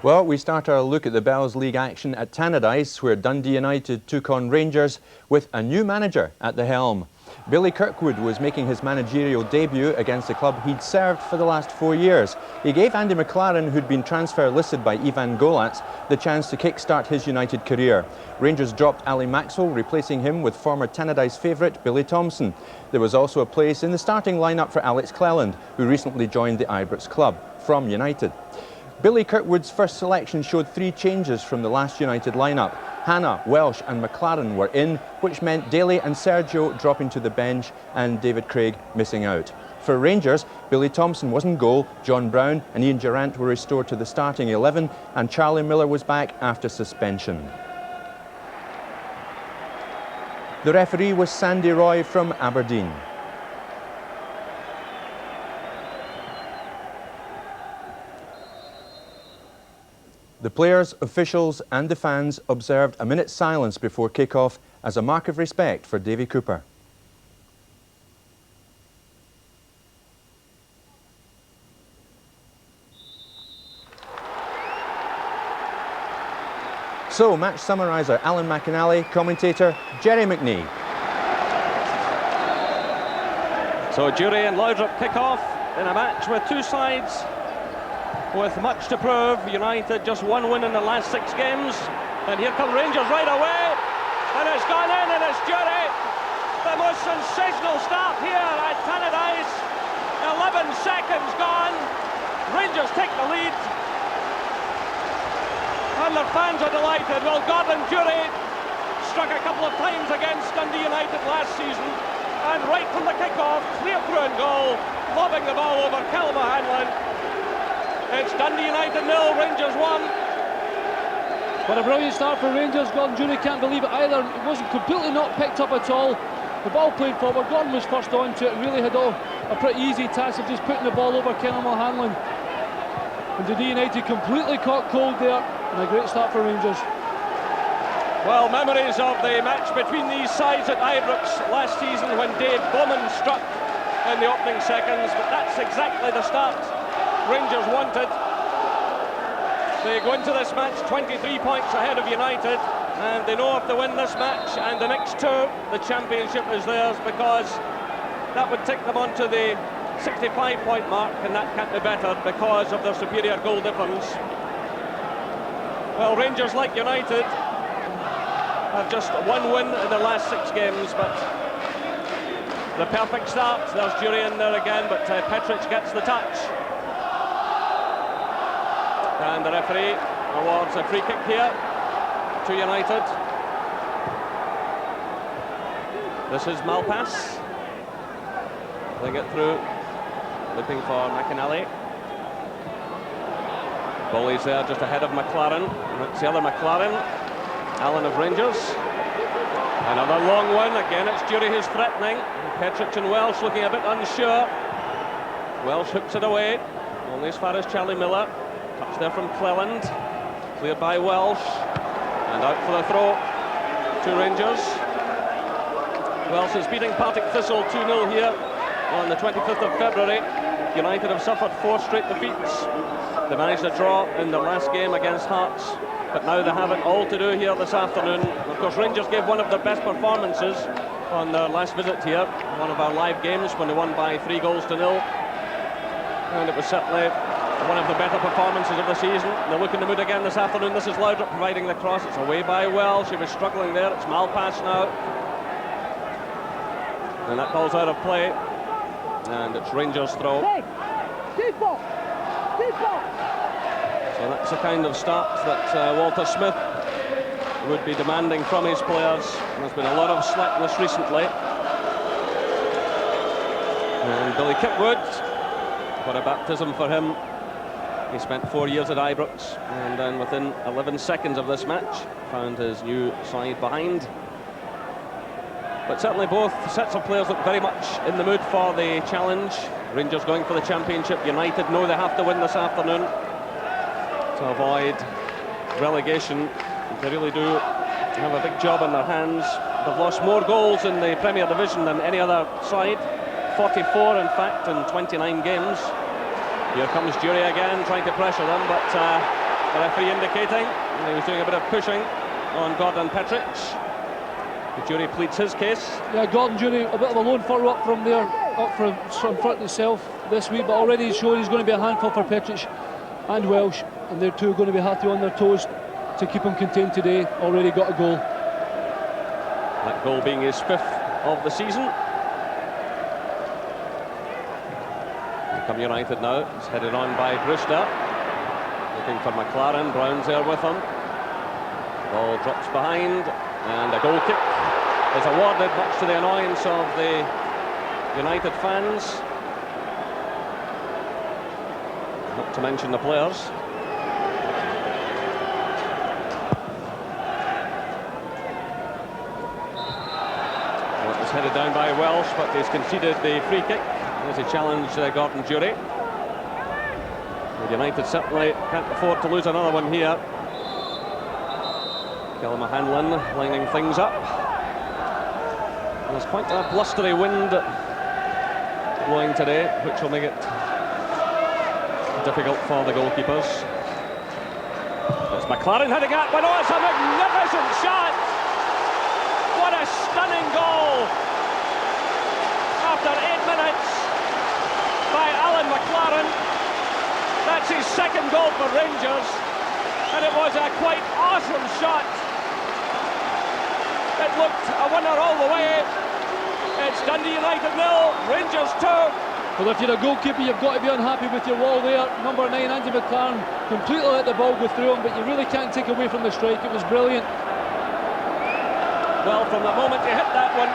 Well, we start our look at the Bells League action at Tannadice, where Dundee United took on Rangers with a new manager at the helm. Billy Kirkwood was making his managerial debut against the club he'd served for the last 4 years. He gave Andy McLaren, who'd been transfer listed by Ivan Golats, the chance to kick-start his United career. Rangers dropped Ali Maxwell, replacing him with former Tannadice favourite Billy Thompson. There was also a place in the starting lineup for Alex Cleland, who recently joined the Ibrox club from United. Billy Kirkwood's first selection showed 3 changes from the last United lineup. Hannah, Welsh and McLaren were in, which meant Daly and Sergio dropping to the bench and David Craig missing out. For Rangers, Billy Thompson was in goal, John Brown and Ian Durrant were restored to the starting 11 and Charlie Miller was back after suspension. The referee was Sandy Roy from Aberdeen. The players, officials and the fans observed a minute's silence before kick-off as a mark of respect for Davy Cooper. So, match summariser Alan McInally, commentator Jerry McNee. So Jury and Laudrup kick off in a match with two sides with much to prove. United just 1 win in the last 6 games, and here come Rangers right away, and it's gone in, and it's Jury. The most sensational start here at Tannadice. 11 seconds gone. Rangers take the lead, and their fans are delighted. Well, Gordon Jury struck a couple of times against Dundee United last season, and right from the kick-off, clear through and goal, lobbing the ball over Calma Hanlon. It's Dundee United 0, Rangers 1. But a brilliant start for Rangers. Gordon Jury can't believe it either. It wasn't completely not picked up at all. The ball played forward. Gordon was first onto it. Really had a pretty easy task of just putting the ball over Calma Hanlon. And Dundee United completely caught cold there, and a great start for Rangers. Well, memories of the match between these sides at Ibrox last season when Dave Bowman struck in the opening seconds, but that's exactly the start Rangers wanted. They go into this match 23 points ahead of United, and they know if they win this match and the next 2, the championship is theirs, because that would take them on to the 65-point mark, and that can't be better because of their superior goal difference. Well, Rangers, like United, have just 1 win in the last 6 games, but the perfect start. There's Jury in there again, but Petric gets the touch. And the referee awards a free kick here to United. This is Malpass. They get through, looking for McInally. Bowley's there just ahead of McLaren. It's the other McLaren, Allen of Rangers. Another long one. Again, it's Jury who's threatening. Petric and Welsh looking a bit unsure. Welsh hooks it away, only as far as Charlie Miller. Touch there from Cleland, cleared by Welsh, and out for the throw to Rangers. Welsh is beating Partick Thistle 2-0 here on the 25th of February. United have suffered 4 straight defeats. They managed a draw in the last game against Hearts, but now they have it all to do here this afternoon. Of course, Rangers gave one of their best performances on their last visit here, one of our live games when they won by 3-0, and it was certainly one of the better performances of the season. They're looking to mood again this afternoon. This is Laudrup providing the cross. It's away by Welsh. He was struggling there. It's Malpass now, and that ball's out of play, and it's Rangers' throw. So that's the kind of start that Walter Smith would be demanding from his players. There's been a lot of slackness recently. And Billy Kirkwood, what a baptism for him. He spent 4 years at Ibrox, and then within 11 seconds of this match found his new side behind. But certainly both sets of players look very much in the mood for the challenge. Rangers going for the championship. United know they have to win this afternoon to avoid relegation. They really do have a big job on their hands. They've lost more goals in the Premier Division than any other side. 44, in fact, in 29 games. Here comes Jury again, trying to pressure them, but the referee indicating he was doing a bit of pushing on Gordon Petric. The jury pleads his case. Yeah, Gordon Jury, a bit of a lone furrow up from there, up from front himself this week, but already he's shown he's going to be a handful for Petric and Welsh, and they're two going to be hard to on their toes to keep him contained today. Already got a goal. That goal being his 5th of the season. Come United now, it's headed on by Brewster. Looking for McLaren, Brown's there with him. Ball drops behind, and a goal kick is awarded, much to the annoyance of the United fans. Not to mention the players. Well, it was headed down by Welsh, but he's conceded the free kick as he challenged Gordon Jury. United certainly can't afford to lose another one here. Kelma Hanlon lining things up. And there's quite a blustery wind blowing today, which will make it difficult for the goalkeepers. It's McLaren heading at one. Oh, it's a magnificent shot! What a stunning goal! After 8 minutes by Alan McLaren. That's his 2nd goal for Rangers, and it was a quite awesome shot. It looked a winner all the way. It's Dundee United 0, Rangers 2. Well, if you're a goalkeeper, you've got to be unhappy with your wall there. Number 9, Andy McLaren, completely let the ball go through him, but you really can't take away from the strike. It was brilliant. Well, from the moment you hit that one,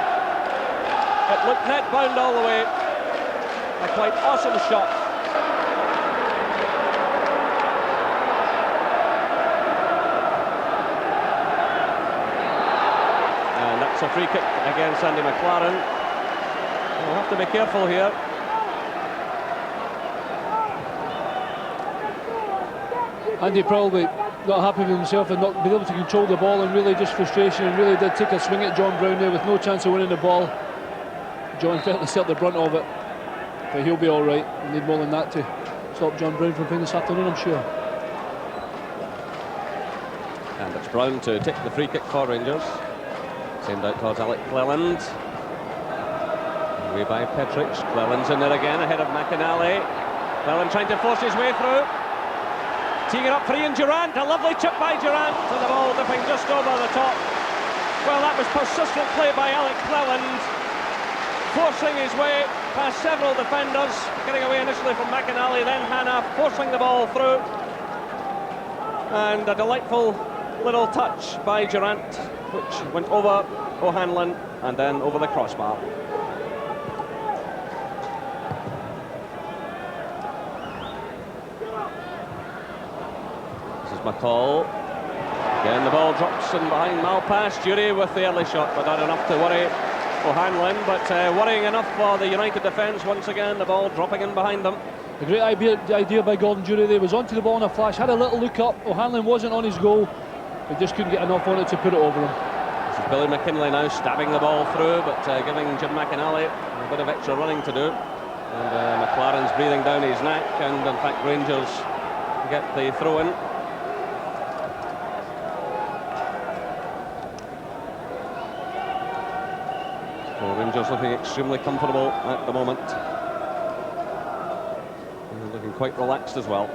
it looked net bound all the way. A quite awesome shot. And that's a free kick against Andy McLaren. We'll have to be careful here. Andy probably not happy with himself and not being able to control the ball, and really just frustration, and really did take a swing at John Brown there with no chance of winning the ball. John felt to set the brunt of it, but he'll be all right. We need more than that to stop John Brown from playing this afternoon, I'm sure. And it's Brown to take the free kick for Rangers. Send out towards Alec Cleland. Away by Petric. Cleland's in there again ahead of McInally. Cleland trying to force his way through. Teeing it up for Ian Durant. A lovely chip by Durant, and the ball dipping just over the top. Well, that was persistent play by Alec Cleland, forcing his way past several defenders, getting away initially from McInally, then Hannah, forcing the ball through. And a delightful little touch by Durant, which went over O'Hanlon and then over the crossbar. This is McCall. Again, the ball drops in behind Malpass. Jury with the early shot, but not enough to worry O'Hanlon, but worrying enough for the United defence. Once again, the ball dropping in behind them. A great idea by Gordon Jury there. Was onto the ball in a flash, had a little look up. O'Hanlon wasn't on his goal, he just couldn't get enough on it to put it over him. This is Billy McKinlay now stabbing the ball through, but giving Jim McInally a bit of extra running to do. And McLaren's breathing down his neck, and in fact Rangers get the throw in. So Rangers looking extremely comfortable at the moment. And looking quite relaxed as well.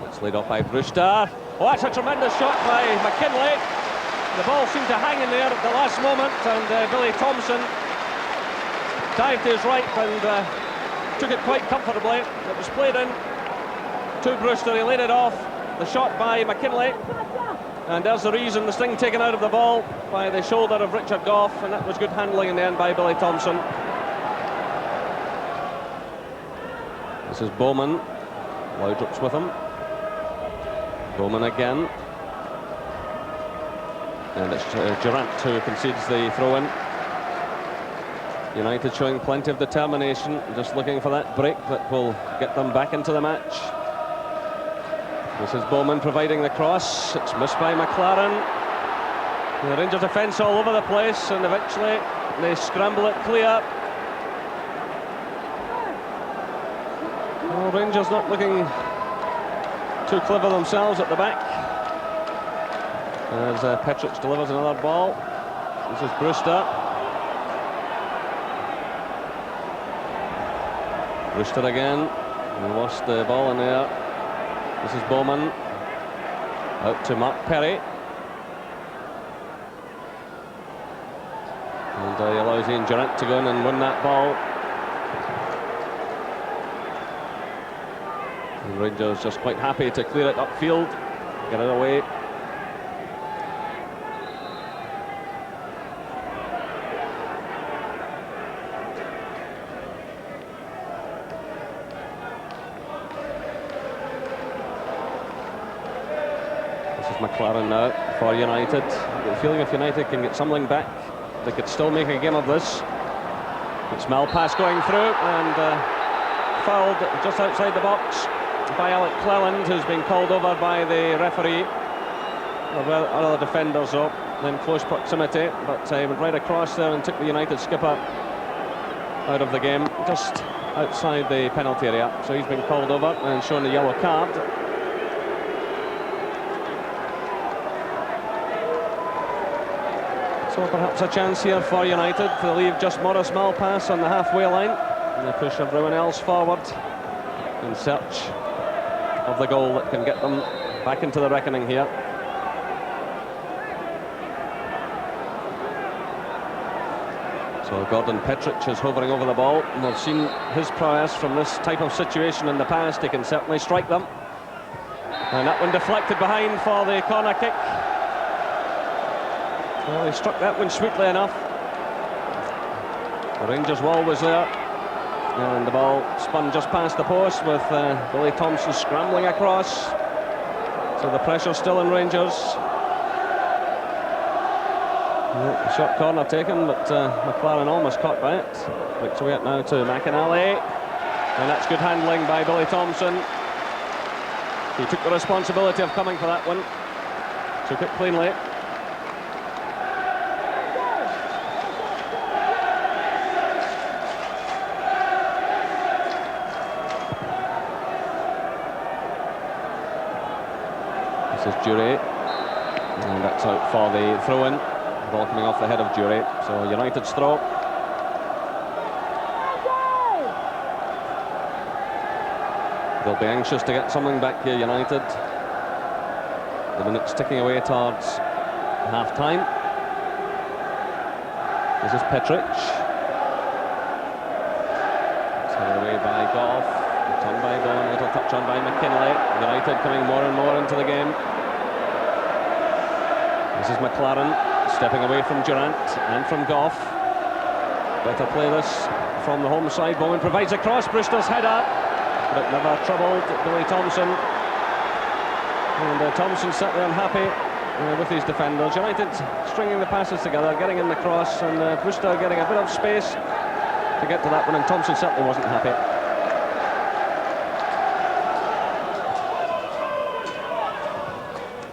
It's laid off by Brewster. Oh, that's a tremendous shot by McKinlay. The ball seemed to hang in there at the last moment, and Billy Thompson dived to his right and took it quite comfortably. It was played in to Brewster. He laid it off. The shot by McKinlay. And there's the reason, the sting taken out of the ball by the shoulder of Richard Gough, and that was good handling in the end by Billy Thompson. This is Bowman. Laudrup's with him. Bowman again. And it's Durant who concedes the throw-in. United showing plenty of determination, just looking for that break that will get them back into the match. This is Bowman providing the cross. It's missed by McLaren. The Rangers defence all over the place, and eventually they scramble it clear. Well, Rangers not looking too clever themselves at the back. As Petric delivers another ball. This is Brewster. Brewster again. He lost the ball in there. This is Bowman. Out to Mark Perry. And he allows Ian Durrant to go in and win that ball. And Rangers just quite happy to clear it upfield, get it away. McLaren now for United. I've got the feeling if United can get something back, they could still make a game of this. It's Malpass going through and fouled just outside the box by Alec Cleland, who's been called over by the referee. Other defenders though, in close proximity, but he went right across there and took the United skipper out of the game, just outside the penalty area. So he's been called over and shown the yellow card. So perhaps a chance here for United to leave just Maurice Malpass on the halfway line and they push everyone else forward in search of the goal that can get them back into the reckoning here. So Gordon Petric is hovering over the ball, and we've seen his prowess from this type of situation in the past. He can certainly strike them. And that one deflected behind for the corner kick. Well, he struck that one sweetly enough. The Rangers wall was there, and the ball spun just past the post with Billy Thompson scrambling across. So the pressure's still in Rangers. Short corner taken, but McLaren almost caught by it. Flicks away it now to McInally, and that's good handling by Billy Thompson. He took the responsibility of coming for that one. Took it cleanly. This is Duray, and that's out for the throw-in. Ball coming off the head of Duray, so United's throw. They'll be anxious to get something back here, United. The minute's ticking away towards half-time. This is Petric. It's headed away by Goff. It's on by Bowen, a little touch on by McKinley. United coming more and more into the game. This is McLaren, stepping away from Durant and from Goff. Better play this from the home side. Bowen provides a cross, Brewster's header, but never troubled Billy Thompson. And Thompson certainly unhappy with his defenders. United stringing the passes together, getting in the cross, and Brewster getting a bit of space to get to that one, and Thompson certainly wasn't happy.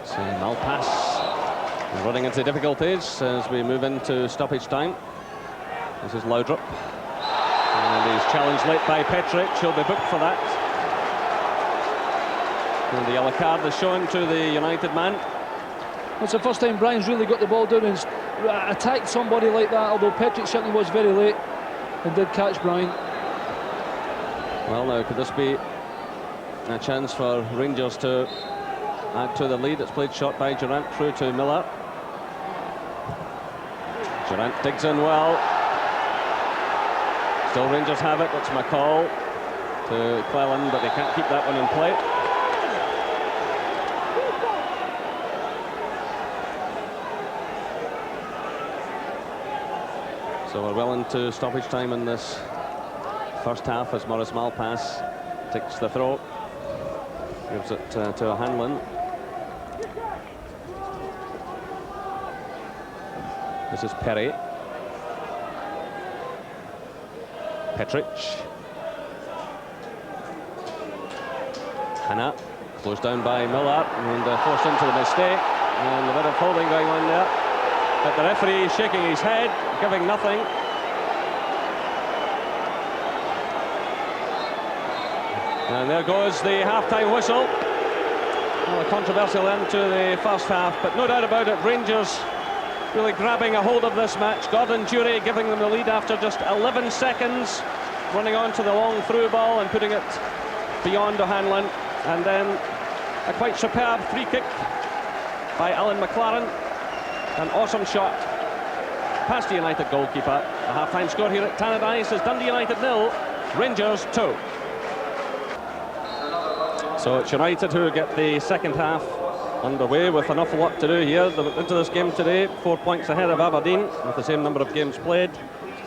So Malpass running into difficulties as we move into stoppage time. This is Laudrup, and he's challenged late by Petric. He'll be booked for that. And the yellow card is shown to the United man. It's the first time Brian's really got the ball down and attacked somebody like that, although Petric certainly was very late and did catch Brian. Well, now could this be a chance for Rangers to add to the lead? It's played short by Durant through to Miller. Durant digs in well. Still Rangers have it. It's McCall to Cleland, but they can't keep that one in play. So we're well into stoppage time in this first half as Maurice Malpass takes the throw. Gives it to Hanlon. This is Perry. Petric. Hanna, closed down by Miller and forced into the mistake. And a bit of holding going on there. But the referee is shaking his head, giving nothing. And there goes the half-time whistle. Well, a controversial end to the first half, but no doubt about it, Rangers really grabbing a hold of this match. Gordon Durie giving them the lead after just 11 seconds, running on to the long through ball and putting it beyond O'Hanlon. And then a quite superb free kick by Alan McLaren. An awesome shot past the United goalkeeper. The half-time score here at Tannadice is Dundee United 0, Rangers 2. So it's United who get the second half underway with an awful lot to do here. They're into this game today, 4 points ahead of Aberdeen with the same number of games played,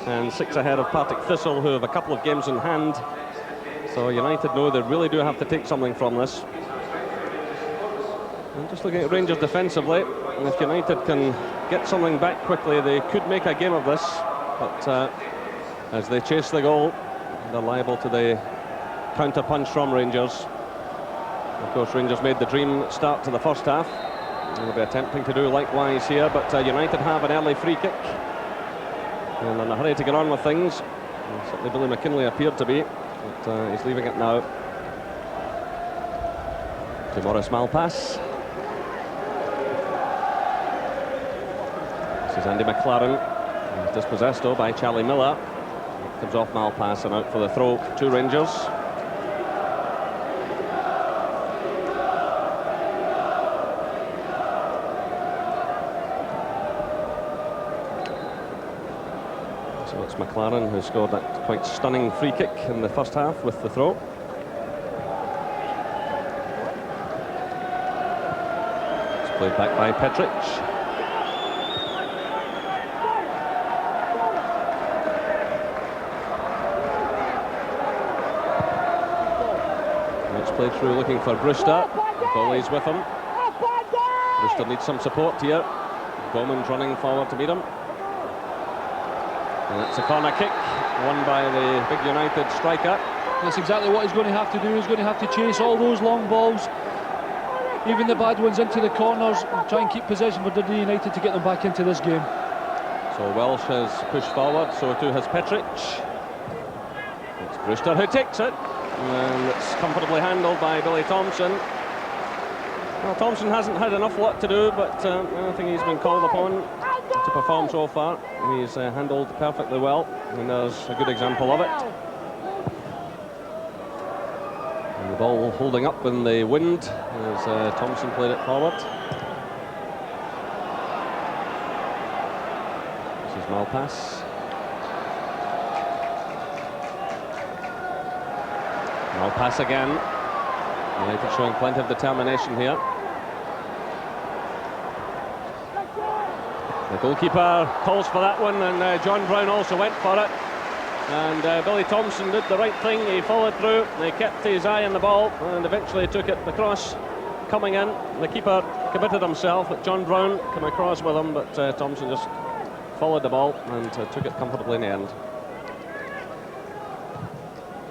and 6 ahead of Partick Thistle, who have a couple of games in hand. So United know they really do have to take something from this. And just looking at Rangers defensively, and if United can get something back quickly, they could make a game of this. But as they chase the goal, they're liable to the counter-punch from Rangers. Of course, Rangers made the dream start to the first half. They'll be attempting to do likewise here, but United have an early free kick. And in a hurry to get on with things. And certainly Billy McKinlay appeared to be, but he's leaving it now. To Maurice Malpass. This is Andy McLaren. He's dispossessed though by Charlie Miller. Comes off Malpass and out for the throw to Rangers. So it's McLaren who scored that quite stunning free kick in the first half with the throw. It's played back by Petric. It's played through looking for Brewster. Bowley's with him. Brewster needs some support here. Bowman's running forward to meet him. And it's a corner kick, won by the big United striker. That's exactly what he's going to have to do. He's going to have to chase all those long balls, even the bad ones, into the corners, and try and keep possession for Dundee United to get them back into this game. So Welsh has pushed forward, so too has Petric. It's Brewster who takes it, and it's comfortably handled by Billy Thompson. Well, Thompson hasn't had an awful lot to do, but I think he's been called upon to perform so far. He's handled perfectly well, and there's a good example of it. And the ball holding up in the wind as Thompson played it forward. This is Malpass. Malpass again. United showing plenty of determination here. The goalkeeper calls for that one, and John Brown also went for it. And Billy Thompson did the right thing. He followed through. He kept his eye on the ball and eventually took it across. Coming in, the keeper committed himself, but John Brown came across with him, but Thompson just followed the ball and took it comfortably in the end.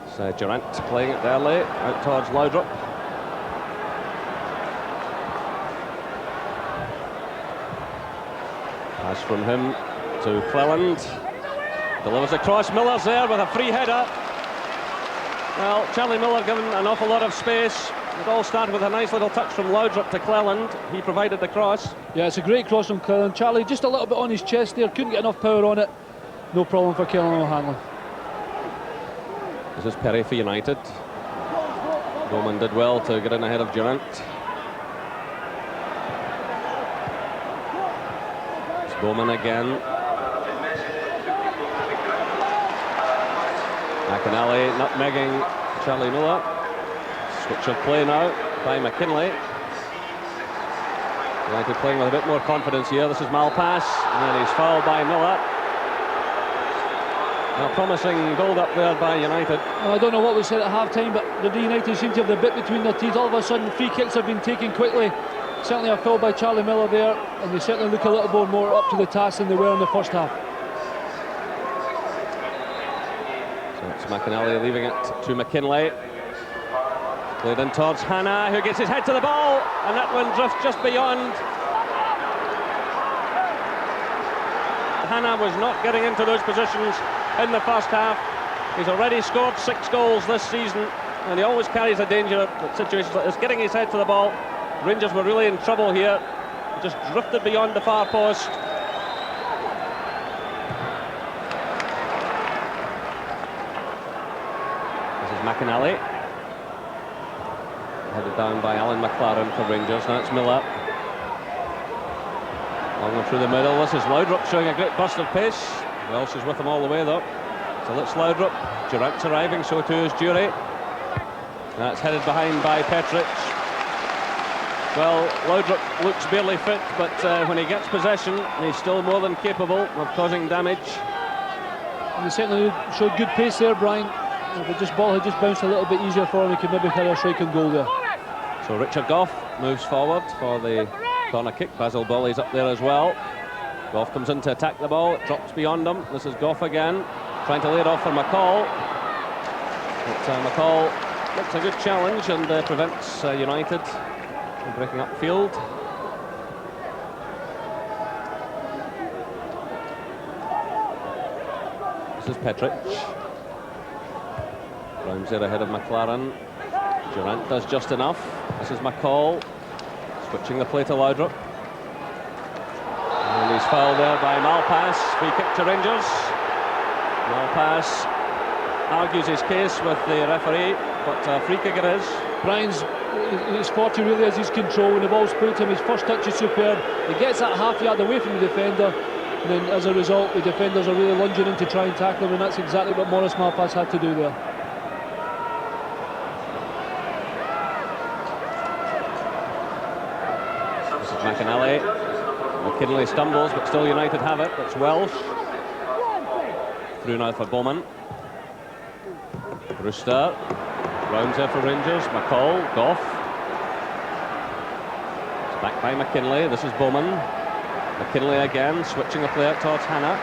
It's Durant playing it early out towards Laudrup. Pass from him to Cleland. Delivers across. Miller's there with a free header. Well, Charlie Miller given an awful lot of space. It all started with a nice little touch from Laudrup to Cleland. He provided the cross. Yeah, it's a great cross from Cleland. Charlie just a little bit on his chest there. Couldn't get enough power on it. No problem for Caolan O'Hanlon. This is Perry for United. Bowman did well to get in ahead of Durant. Bowman again. McInally nutmegging Charlie Miller. Switch of play now by McKinlay. United playing with a bit more confidence here. This is Malpass, and he's fouled by Miller. A promising build up there by United. Well, I don't know what was said at half-time, but the United seem to have the bit between their teeth. All of a sudden, free kicks have been taken quickly. Certainly a foul by Charlie Miller there, and they certainly look a little bit more up to the task than they were in the first half. So it's McInally leaving it to McKinlay. Played in towards Hannah, who gets his head to the ball, and that one drifts just beyond. Hannah was not getting into those positions in the first half. He's already scored 6 goals this season, and he always carries a danger at situations like this, getting his head to the ball. Rangers were really in trouble here, just drifted beyond the far post. This is McInally, headed down by Alan McLaren for Rangers. Now it's Miller. Long one through the middle. This is Laudrup showing a great burst of pace. Welsh is with him all the way though. So it's Laudrup. Durant's arriving, so too is Jury. That's headed behind by Petric. Well, Laudrup looks barely fit, but when he gets possession, he's still more than capable of causing damage. And he certainly showed good pace there, Brian. If the ball had just bounced a little bit easier for him, he could maybe hit a striking goal there. So Richard Gough moves forward for the corner kick. Basil Bolly's up there as well. Gough comes in to attack the ball. It drops beyond him. This is Gough again, trying to lay it off for McCall. But McCall makes a good challenge and prevents United from breaking up field. This is Petric. Rounds there ahead of McLaren. Durant does just enough. This is McCall, switching the play to Laudrup. And he's fouled there by Malpass. Free kick to Rangers. Malpass argues his case with the referee, but free kick it is. Brian's his forte really is his control. When the ball's put to him, his first touch is superb. He gets that half yard away from the defender, and then as a result, the defenders are really lunging in to try and tackle him, and that's exactly what Maurice Malpass had to do there. This is McInally. McKinley stumbles, but still United have it. It's Welsh. Through now for Bowman. Brewster. Rounds there for Rangers. McCall. Gough. It's back by McKinley. This is Bowman. McKinley again, switching the play towards Hannah.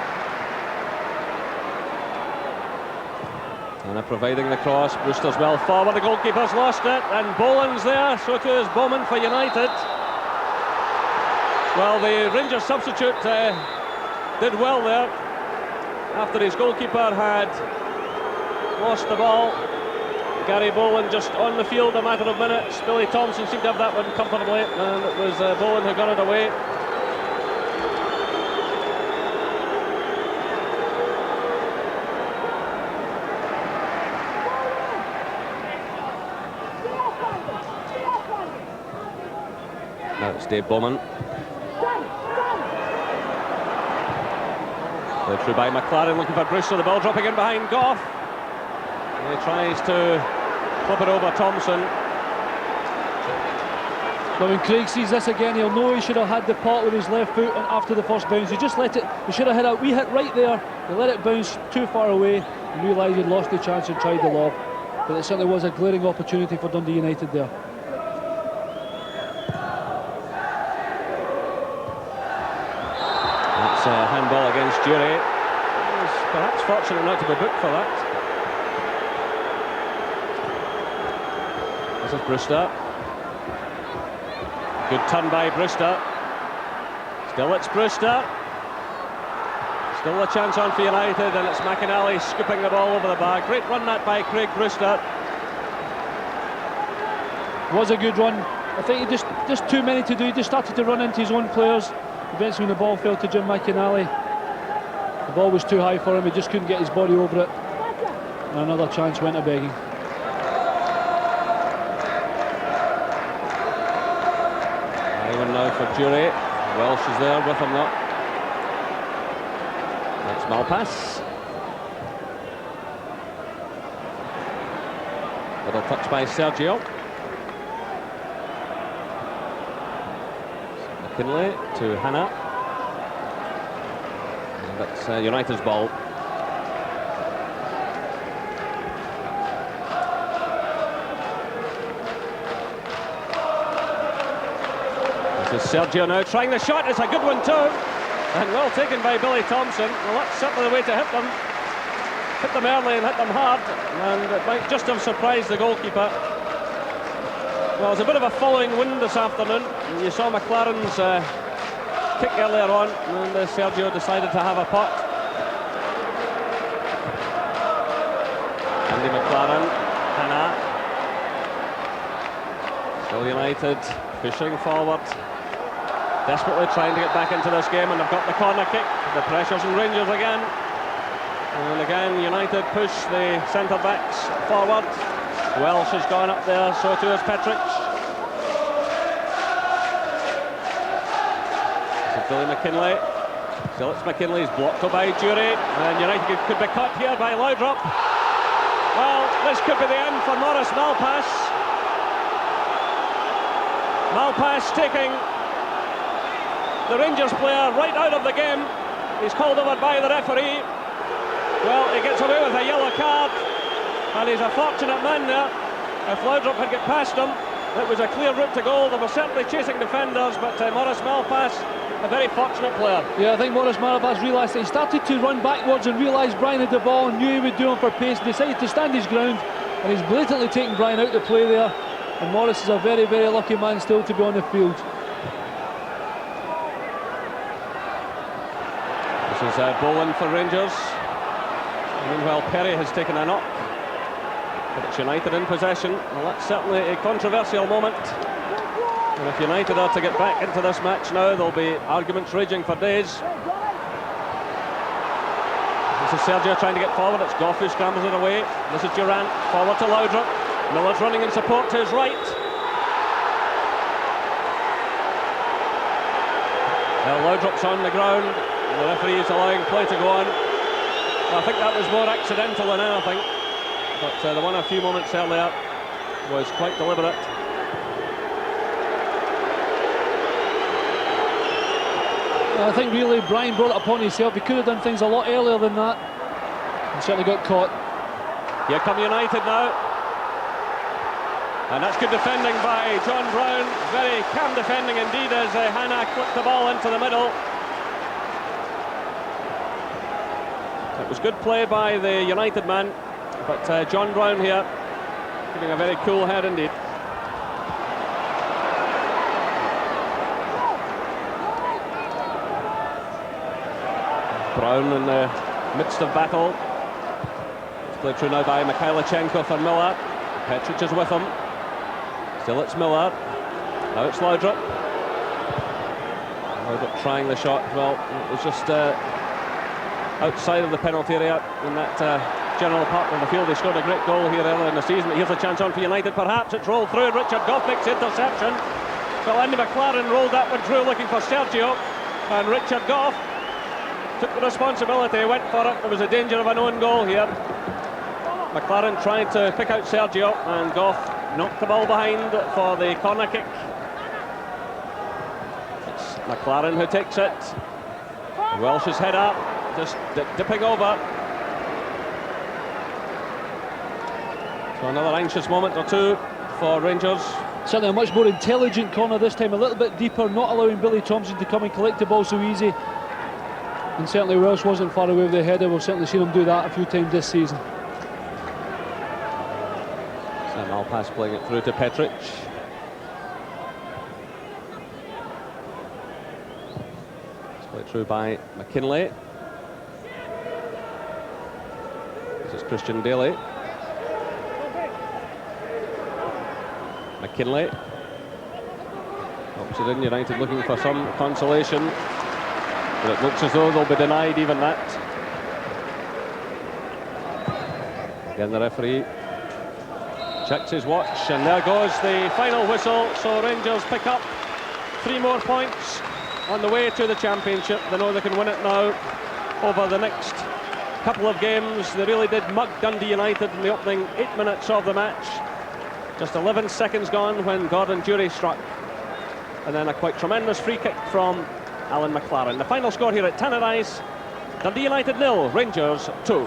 Hannah providing the cross. Brewster's well forward. The goalkeeper's lost it, and Boland's there. So too is Bowman for United. Well, the Rangers substitute did well there after his goalkeeper had lost the ball. Gary Boland just on the field a matter of minutes. Billy Thompson seemed to have that one comfortably, and it was Boland who got it away. Now it's Dave Bowman. Played through by McLaren, looking for Brewster. The ball dropping in behind Gough. He tries to flip it over Thompson. But when Craig sees this again, he'll know he should have had the pot with his left foot and after the first bounce. He just let it, he should have had a wee hit right there. He let it bounce too far away and realised he'd lost the chance and tried the lob. But it certainly was a glaring opportunity for Dundee United there. That's a handball against Jury. He was perhaps fortunate not to be booked for that. This is Brewster. Good turn by Brewster. Still it's Brewster. Still a chance on for United, and it's McInally scooping the ball over the bar. Great run that by Craig Brewster. Was a good run. I think he just too many to do. He just started to run into his own players. Eventually when the ball fell to Jim McInally, the ball was too high for him. He just couldn't get his body over it. And another chance went a begging. Now for Jury. Welsh is there with him though. That's Malpass. Little touch by Sergio. McKinley to Hannah. And that's United's ball. This is Sergio now trying the shot. It's a good one too, and well taken by Billy Thompson. Well, that's certainly the way to hit them. Hit them early and hit them hard, and it might just have surprised the goalkeeper. Well, it's a bit of a following wind this afternoon. You saw McLaren's kick earlier on, and Sergio decided to have a pot. Andy McLaren, Hannah. Still United pushing forward, desperately trying to get back into this game, and they've got the corner kick. The pressure's on Rangers again. And again, United push the centre-backs forward. Welsh has gone up there, so too has Petric. Billy McKinlay. Still it's McKinley's blocked by Jury, and United could be caught here by Laudrup. Well, this could be the end for Maurice Malpass. Malpass taking the Rangers player right out of the game. He's called over by the referee. Well, he gets away with a yellow card, and he's a fortunate man there. If Laudrup had got past him, it was a clear route to goal. They were certainly chasing defenders, but Maurice Malpass, a very fortunate player. Yeah, I think Maurice Malpass realised that he started to run backwards and realised Brian had the ball and knew he would do him for pace, decided to stand his ground, and he's blatantly taking Brian out to play there. And Maurice is a very, very lucky man still to be on the field. This is Boland for Rangers. Meanwhile, Perry has taken a knock, but it's United in possession. Well, that's certainly a controversial moment. And if United are to get back into this match now, there'll be arguments raging for days. This is Sergio trying to get forward. It's Goff who scrambles it away. This is Durant, forward to Laudrup. Miller's running in support to his right. Well, Laudrup's on the ground. The referee is allowing play to go on. I think that was more accidental than anything, but the one a few moments earlier was quite deliberate. I think really Brian brought it upon himself. He could have done things a lot earlier than that, and certainly got caught. Here come United now, and that's good defending by John Brown. Very calm defending indeed as Hannah clipped the ball into the middle. It was good play by the United man, but John Brown here giving a very cool head indeed. Brown in the midst of battle. It's played through now by Mikhailichenko for Miller. Petric is with him. Still it's Miller. Now it's Laudrup. Laudrup trying the shot. Well, it was just outside of the penalty area in that general part of the field. They scored a great goal here earlier in the season. But here's a chance on for United perhaps. It's rolled through. Richard Goff makes the interception. Well, Andy McLaren rolled that one through looking for Sergio. And Richard Goff took the responsibility, went for it. There was a danger of an own goal here. McLaren tried to pick out Sergio, and Goff knocked the ball behind for the corner kick. It's McLaren who takes it. Welsh's head up, just dipping over. So another anxious moment or two for Rangers. Certainly a much more intelligent corner this time, a little bit deeper, not allowing Billy Thompson to come and collect the ball so easy. And certainly Welsh wasn't far away with the header. We've certainly seen him do that a few times this season. Sam Malpass playing it through to Petric. It's played through by McKinlay. This is Christian Daly. McKinlay. Pops it in. United looking for some consolation. But it looks as though they'll be denied even that. Again, the referee checks his watch, and there goes the final whistle. So Rangers pick up 3 more points on the way to the championship. They know they can win it now over the next couple of games. They really did mug Dundee United in the opening 8 minutes of the match. Just 11 seconds gone when Gordon Jury struck. And then a quite tremendous free kick from Alan McLaren. The final score here at Tannadice, Dundee United 0, Rangers 2.